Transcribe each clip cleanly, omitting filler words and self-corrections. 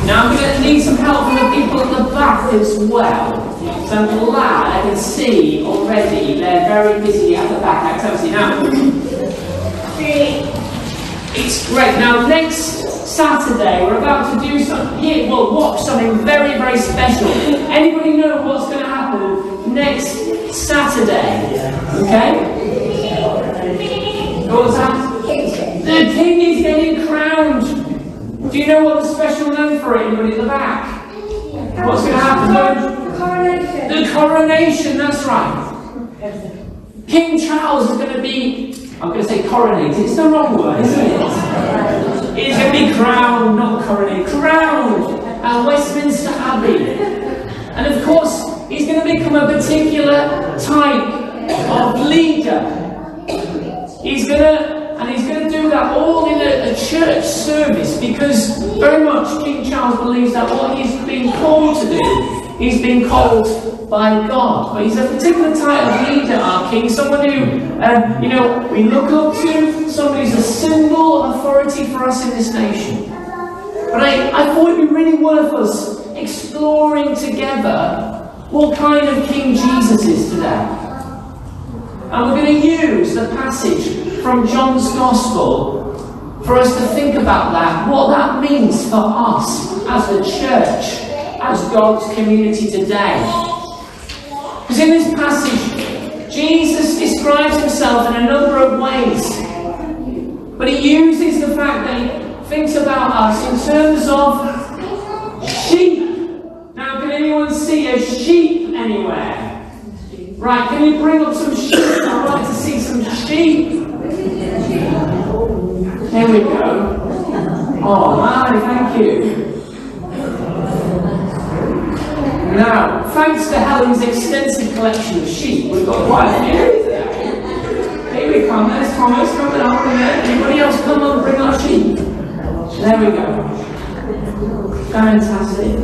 Now I'm going to need some help from the people at the back as well. So I'm glad I can see already they're very busy at the back activity. Now, it's great. Now next Saturday we're about to do something, we'll watch something very, very special. Anybody know what's going to happen next Saturday? Okay? What's that? The king is getting crowned. Do you know what the special name for it? Anybody in the back? What's going to happen? The coronation. The coronation, that's right. King Charles is going to be, I'm going to say coronated, it's the wrong word, isn't it? He's going to be crowned, not coronated, crowned at Westminster Abbey. And of course, he's going to become a particular type of leader. He's going to do that all in a church service, because very much King Charles believes that what he's been called to do, he's been called by God. But he's a particular type of leader, our king, someone who, we look up to, somebody who's a symbol of authority for us in this nation. But I thought it'd be really worth us exploring together what kind of King Jesus is today. And we're going to use the passage from John's Gospel for us to think about that, what that means for us as the church, as God's community today. Because in this passage, Jesus describes himself in a number of ways, but he uses the fact that he thinks about us in terms of sheep. Now, can anyone see a sheep anywhere? Right, can you bring up some sheep? I'd like to see some sheep. There we go. Oh, my, thank you. Now, thanks to Helen's extensive collection of sheep, we've got quite a few today. Here we come, there's Thomas coming up in there. Anybody else come on and bring our sheep? There we go. Fantastic.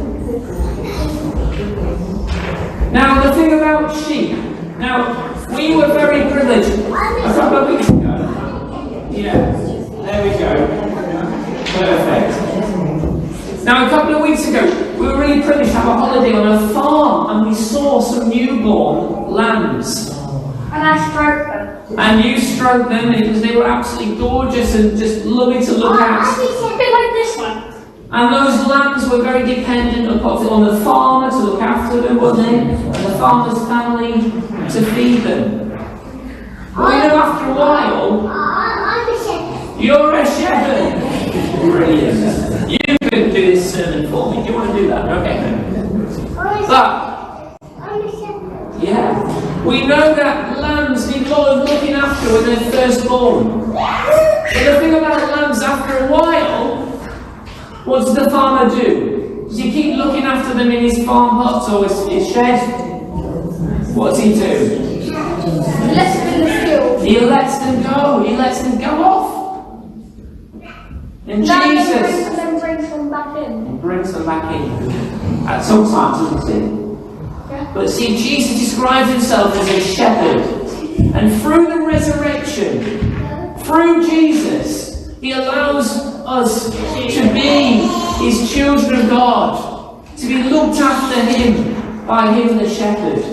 Now, the thing about sheep. Now, we were very privileged a couple of weeks ago. Yeah, there we go. Perfect. Now, a couple of weeks ago, we were really privileged to have a holiday on a farm, and we saw some newborn lambs. And I stroked them. And you stroked them, and they were absolutely gorgeous and just lovely to look at. A bit like this one. And those lambs were very dependent on the farmer to look after them, weren't they? And the farmer's family to feed them. But after a while, I'm a shepherd. you're a shepherd. Brilliant. You can do this sermon for me. Do you want to do that? Okay. But, I'm a shepherd. yeah, we know that lambs need a lot of looking after when they're first born. But the thing about lambs, after a while, what does the farmer do? Does he keep looking after them in his farm hut or his shed? What does he do? He lets them in the field. He lets them go. He lets them go off. And Jesus And then brings them back in. brings them back in. At some times, doesn't he? Yeah. But see, Jesus describes himself as a shepherd. And through the resurrection, through Jesus, he allows us to be his children of God, to be looked after him by him the shepherd.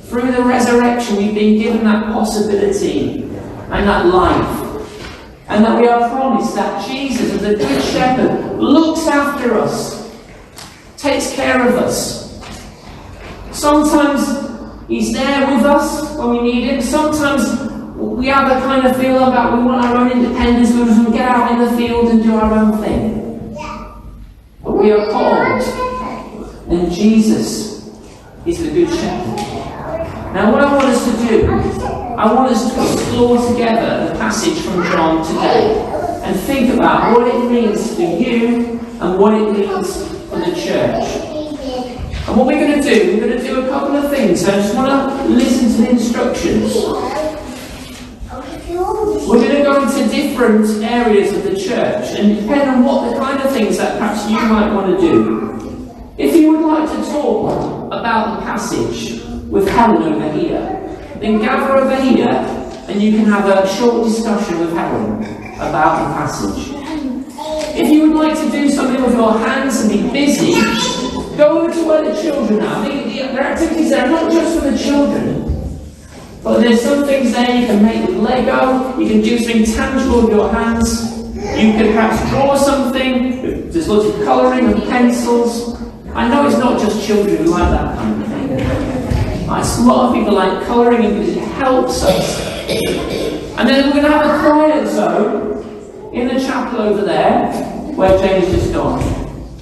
Through the resurrection, we've been given that possibility and that life. And that we are promised that Jesus, as a good shepherd, looks after us, takes care of us. Sometimes he's there with us when we need him. Sometimes we have a kind of feel about we want our own independence, we want to get out in the field and do our own thing. But we are called, and Jesus is the good shepherd. Now what I want us to do, I want us to explore together the passage from John today and think about what it means for you and what it means for the church. And what we're going to do, we're going to do a couple of things. So I just want to listen to the instructions. We're going to go into different areas of the church, and depending on what the kind of things that perhaps you might want to do. If you would like to talk about the passage with Helen over here, then gather over here and you can have a short discussion with Helen about the passage. If you would like to do some something with your hands and be busy, go over to where the children are. I think there are activities there not just for the children, but there's some things there you can make with Lego, you can do something tangible with your hands, you can perhaps draw something, there's lots of colouring and pencils. I know it's not just children who like that kind of thing. A lot of people like colouring because it helps us. And then we're going to have a quiet zone in the chapel over there, where Jane's just gone.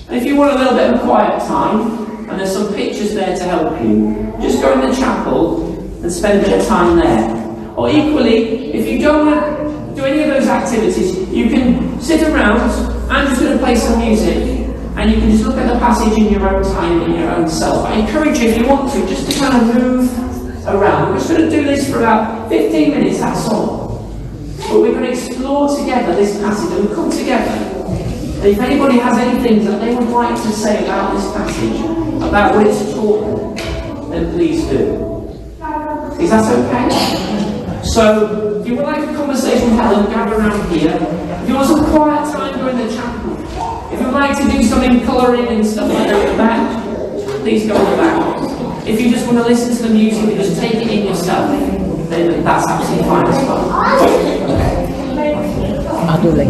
And if you want a little bit of quiet time, and there's some pictures there to help you, just go in the chapel and spend a bit of time there. Or equally, if you don't want to do any of those activities, you can sit around. I'm just going to play some music, and you can just look at the passage in your own time, in your own self. I encourage you, if you want to, just to kind of move around. We're just going to do this for about 15 minutes, that's all. But we're going to explore together this passage, and we'll come together. And if anybody has anything that they would like to say about this passage, about what it's taught them, then please do. Is that okay? So, if you would like a conversation with Helen, gather around here. If you want some quiet time, go in the chapel. If you'd like to do something colouring and stuff like that at the back, please go in the back. If you just want to listen to the music and just take it in yourself, then that's absolutely fine as well. I do like